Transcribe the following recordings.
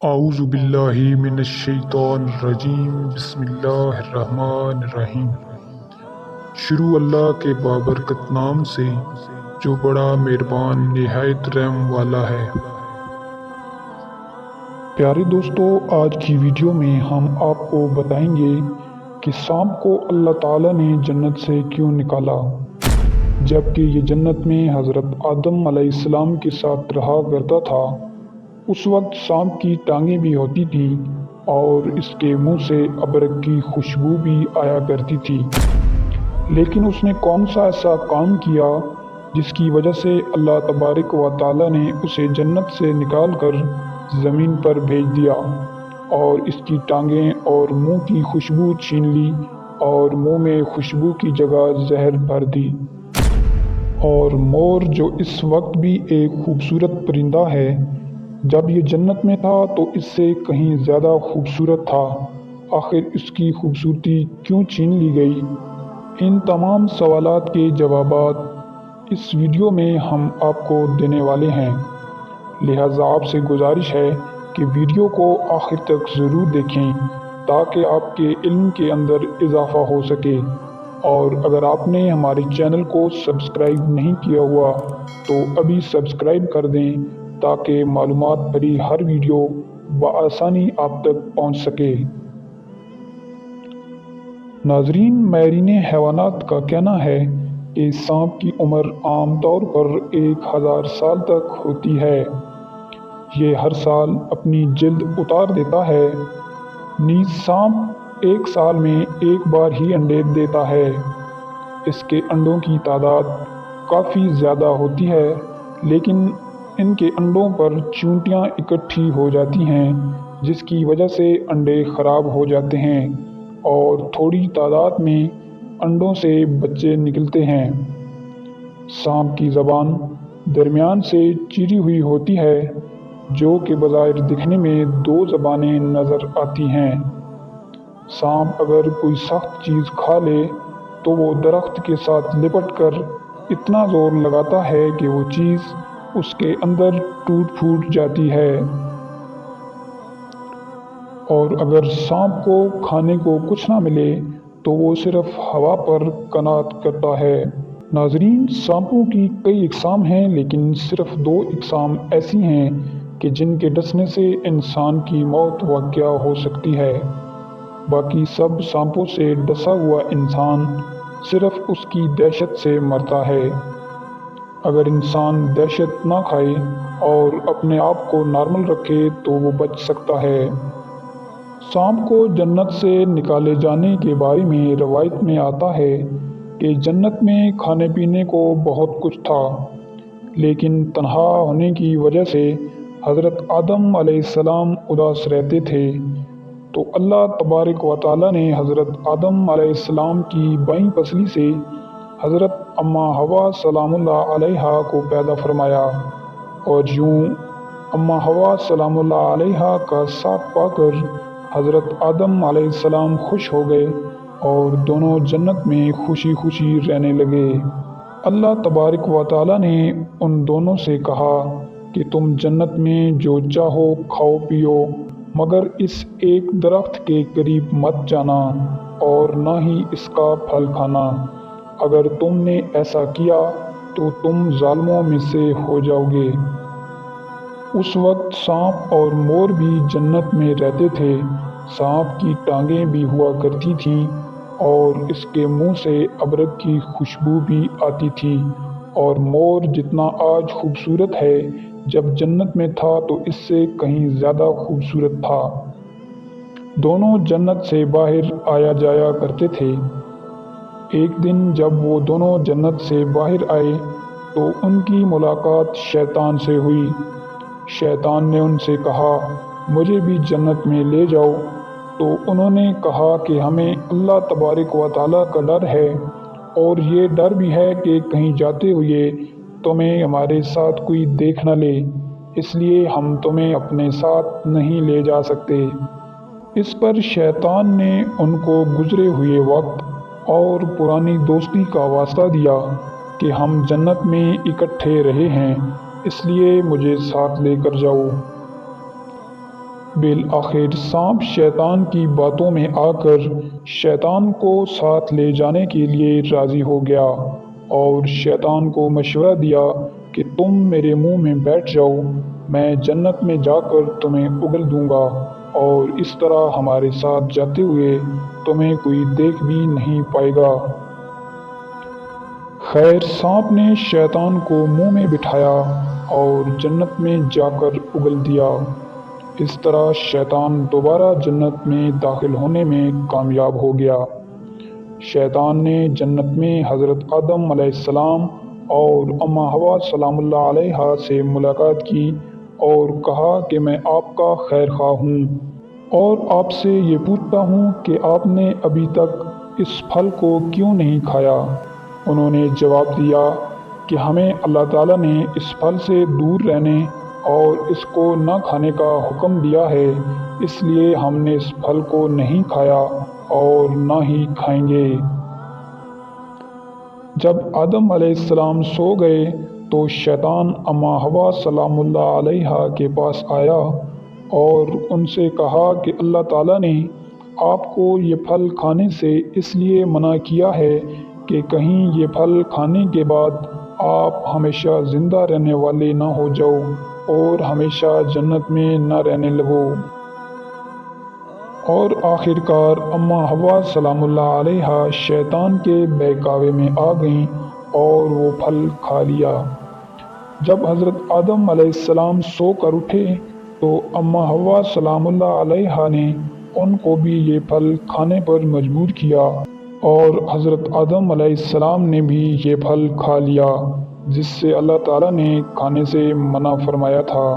اعوذ باللہ من الشیطان الرجیم بسم اللہ الرحمن الرحیم۔ شروع اللہ کے بابرکت نام سے جو بڑا مہربان نہایت رحم والا ہے۔ پیارے دوستو، آج کی ویڈیو میں ہم آپ کو بتائیں گے کہ سانپ کو اللہ تعالیٰ نے جنت سے کیوں نکالا، جبکہ یہ جنت میں حضرت آدم علیہ السلام کے ساتھ رہا کرتا تھا۔ اس وقت سانپ کی ٹانگیں بھی ہوتی تھیں اور اس کے منہ سے ابرک کی خوشبو بھی آیا کرتی تھی، لیکن اس نے کون سا ایسا کام کیا جس کی وجہ سے اللہ تبارک و تعالیٰ نے اسے جنت سے نکال کر زمین پر بھیج دیا اور اس کی ٹانگیں اور منہ کی خوشبو چھین لی اور منہ میں خوشبو کی جگہ زہر بھر دی۔ اور مور جو اس وقت بھی ایک خوبصورت پرندہ ہے، جب یہ جنت میں تھا تو اس سے کہیں زیادہ خوبصورت تھا۔ آخر اس کی خوبصورتی کیوں چھین لی گئی؟ ان تمام سوالات کے جوابات اس ویڈیو میں ہم آپ کو دینے والے ہیں، لہٰذا آپ سے گزارش ہے کہ ویڈیو کو آخر تک ضرور دیکھیں تاکہ آپ کے علم کے اندر اضافہ ہو سکے۔ اور اگر آپ نے ہمارے چینل کو سبسکرائب نہیں کیا ہوا تو ابھی سبسکرائب کر دیں تاکہ معلومات بھری ہر ویڈیو بآسانی آپ تک پہنچ سکے۔ ناظرین، ماہرین حیوانات کا کہنا ہے کہ سانپ کی عمر عام طور پر 1000 سال تک ہوتی ہے۔ یہ ہر سال اپنی جلد اتار دیتا ہے۔ نیز سانپ ایک سال میں ایک بار ہی انڈے دیتا ہے۔ اس کے انڈوں کی تعداد کافی زیادہ ہوتی ہے، لیکن ان کے انڈوں پر چیونٹیاں اکٹھی ہو جاتی ہیں جس کی وجہ سے انڈے خراب ہو جاتے ہیں اور تھوڑی تعداد میں انڈوں سے بچے نکلتے ہیں۔ سانپ کی زبان درمیان سے چیری ہوئی ہوتی ہے، جو کہ بظاہر دکھنے میں 2 زبانیں نظر آتی ہیں۔ سانپ اگر کوئی سخت چیز کھا لے تو وہ درخت کے ساتھ لپٹ کر اتنا زور لگاتا ہے کہ وہ چیز اس کے اندر ٹوٹ پھوٹ جاتی ہے۔ اور اگر سانپ کو کھانے کو کچھ نہ ملے تو وہ صرف ہوا پر قناعت کرتا ہے۔ ناظرین، سانپوں کی کئی اقسام ہیں، لیکن صرف 2 اقسام ایسی ہیں کہ جن کے ڈسنے سے انسان کی موت واقع ہو سکتی ہے۔ باقی سب سانپوں سے ڈسا ہوا انسان صرف اس کی دہشت سے مرتا ہے۔ اگر انسان دہشت نہ کھائے اور اپنے آپ کو نارمل رکھے تو وہ بچ سکتا ہے۔ سانپ کو جنت سے نکالے جانے کے بارے میں روایت میں آتا ہے کہ جنت میں کھانے پینے کو بہت کچھ تھا، لیکن تنہا ہونے کی وجہ سے حضرت آدم علیہ السلام اداس رہتے تھے، تو اللہ تبارک و تعالیٰ نے حضرت آدم علیہ السلام کی بائیں پسلی سے حضرت اماں حوا سلام اللہ علیہا کو پیدا فرمایا، اور یوں اماں حوا سلام اللہ علیہا کا ساتھ پا کر حضرت آدم علیہ السلام خوش ہو گئے اور دونوں جنت میں خوشی خوشی رہنے لگے۔ اللہ تبارک و تعالیٰ نے ان دونوں سے کہا کہ تم جنت میں جو چاہو کھاؤ پیو، مگر اس ایک درخت کے قریب مت جانا اور نہ ہی اس کا پھل کھانا۔ اگر تم نے ایسا کیا تو تم ظالموں میں سے ہو جاؤ گے۔ اس وقت سانپ اور مور بھی جنت میں رہتے تھے۔ سانپ کی ٹانگیں بھی ہوا کرتی تھیں اور اس کے منہ سے ابرک کی خوشبو بھی آتی تھی، اور مور جتنا آج خوبصورت ہے، جب جنت میں تھا تو اس سے کہیں زیادہ خوبصورت تھا۔ دونوں جنت سے باہر آیا جایا کرتے تھے۔ ایک دن جب وہ دونوں جنت سے باہر آئے تو ان کی ملاقات شیطان سے ہوئی۔ شیطان نے ان سے کہا، مجھے بھی جنت میں لے جاؤ۔ تو انہوں نے کہا کہ ہمیں اللہ تبارک و تعالیٰ کا ڈر ہے، اور یہ ڈر بھی ہے کہ کہیں جاتے ہوئے تمہیں ہمارے ساتھ کوئی دیکھ نہ لے، اس لیے ہم تمہیں اپنے ساتھ نہیں لے جا سکتے۔ اس پر شیطان نے ان کو گزرے ہوئے وقت اور پرانی دوستی کا واسطہ دیا کہ ہم جنت میں اکٹھے رہے ہیں، اس لیے مجھے ساتھ لے کر جاؤ۔ بالآخر سانپ شیطان کی باتوں میں آ کر شیطان کو ساتھ لے جانے کے لیے راضی ہو گیا اور شیطان کو مشورہ دیا کہ تم میرے منہ میں بیٹھ جاؤ، میں جنت میں جا کر تمہیں اگل دوں گا اور اس طرح ہمارے ساتھ جاتے ہوئے تمہیں کوئی دیکھ بھی نہیں پائے گا۔ خیر سانپ نے شیطان کو منہ میں بٹھایا اور جنت میں جا کر اگل دیا۔ اس طرح شیطان دوبارہ جنت میں داخل ہونے میں کامیاب ہو گیا۔ شیطان نے جنت میں حضرت آدم علیہ السلام اور اماں حوا سلام اللہ علیہا سے ملاقات کی اور کہا کہ میں آپ کا خیر خواہ ہوں اور آپ سے یہ پوچھتا ہوں کہ آپ نے ابھی تک اس پھل کو کیوں نہیں کھایا؟ انہوں نے جواب دیا کہ ہمیں اللہ تعالیٰ نے اس پھل سے دور رہنے اور اس کو نہ کھانے کا حکم دیا ہے، اس لیے ہم نے اس پھل کو نہیں کھایا اور نہ ہی کھائیں گے۔ جب آدم علیہ السلام سو گئے تو شیطان اماں حوا سلام اللہ علیہا کے پاس آیا اور ان سے کہا کہ اللہ تعالیٰ نے آپ کو یہ پھل کھانے سے اس لیے منع کیا ہے کہ کہیں یہ پھل کھانے کے بعد آپ ہمیشہ زندہ رہنے والے نہ ہو جاؤ اور ہمیشہ جنت میں نہ رہنے لگو۔ اور آخر کار اماں حوا سلام اللہ علیہا شیطان کے بہکاوے میں آ گئیں اور وہ پھل کھا لیا۔ جب حضرت آدم علیہ السلام سو کر اٹھے تو اماں حوا سلام اللہ علیہا نے ان کو بھی یہ پھل کھانے پر مجبور کیا اور حضرت آدم علیہ السلام نے بھی یہ پھل کھا لیا جس سے اللہ تعالیٰ نے کھانے سے منع فرمایا تھا۔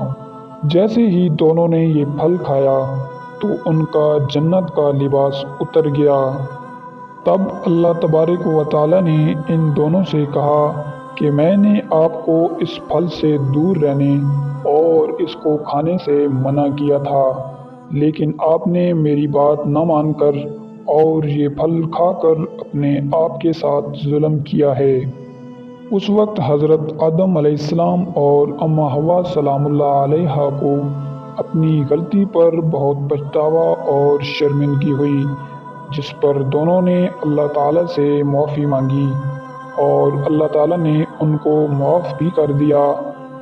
جیسے ہی دونوں نے یہ پھل کھایا تو ان کا جنت کا لباس اتر گیا۔ تب اللہ تبارک و تعالیٰ نے ان دونوں سے کہا کہ میں نے آپ کو اس پھل سے دور رہنے اور اس کو کھانے سے منع کیا تھا، لیکن آپ نے میری بات نہ مان کر اور یہ پھل کھا کر اپنے آپ کے ساتھ ظلم کیا ہے۔ اس وقت حضرت آدم علیہ السلام اور اماں حوا سلام اللہ علیہا کو اپنی غلطی پر بہت پچھتاوا اور شرمندگی ہوئی، جس پر دونوں نے اللہ تعالیٰ سے معافی مانگی اور اللہ تعالیٰ نے ان کو معاف بھی کر دیا،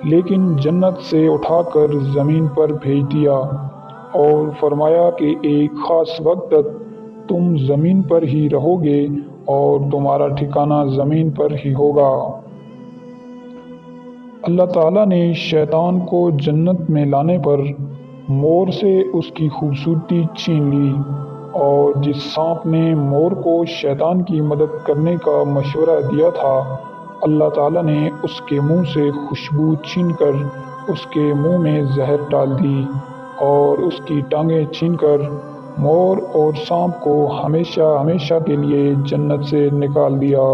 لیکن جنت سے اٹھا کر زمین پر بھیج دیا اور فرمایا کہ ایک خاص وقت تک تم زمین پر ہی رہو گے اور تمہارا ٹھکانہ زمین پر ہی ہوگا۔ اللہ تعالیٰ نے شیطان کو جنت میں لانے پر مور سے اس کی خوبصورتی چھین لی، اور جس سانپ نے مور کو شیطان کی مدد کرنے کا مشورہ دیا تھا، اللہ تعالیٰ نے اس کے منہ سے خوشبو چھین کر اس کے منہ میں زہر ڈال دی اور اس کی ٹانگیں چھین کر مور اور سانپ کو ہمیشہ ہمیشہ کے لیے جنت سے نکال دیا۔